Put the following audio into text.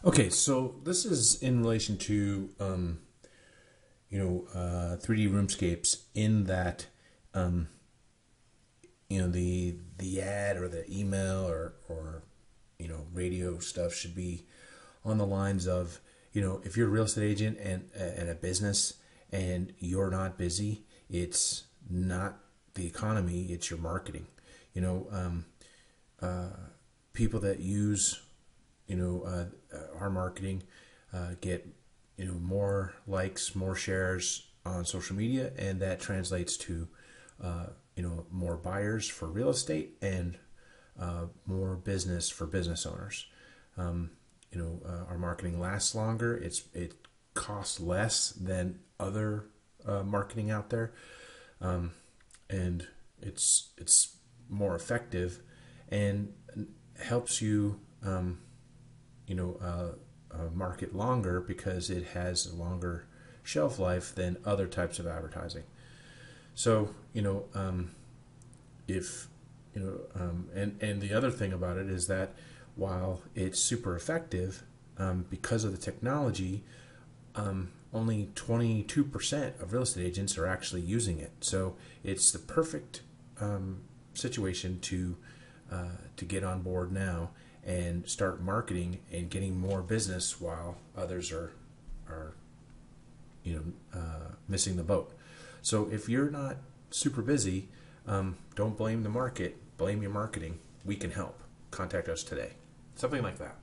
Okay, so this is in relation to 3D roomscapes in that the ad or the email or radio stuff should be on the lines of, if you're a real estate agent and a business and you're not busy, it's not the economy, it's your marketing. You know, People that use our marketing get more likes, more shares on social media, and that translates to more buyers for real estate and more business for business owners. Our marketing lasts longer. It costs less than other marketing out there, and it's more effective and helps you market longer because it has a longer shelf life than other types of advertising. So if and the other thing about it is that while it's super effective, because of the technology, only 22% of real estate agents are actually using it. So it's the perfect situation to get on board now and start marketing and getting more business while others are missing the boat. So if you're not super busy, don't blame the market, blame your marketing. We can help. Contact us today. Something like that.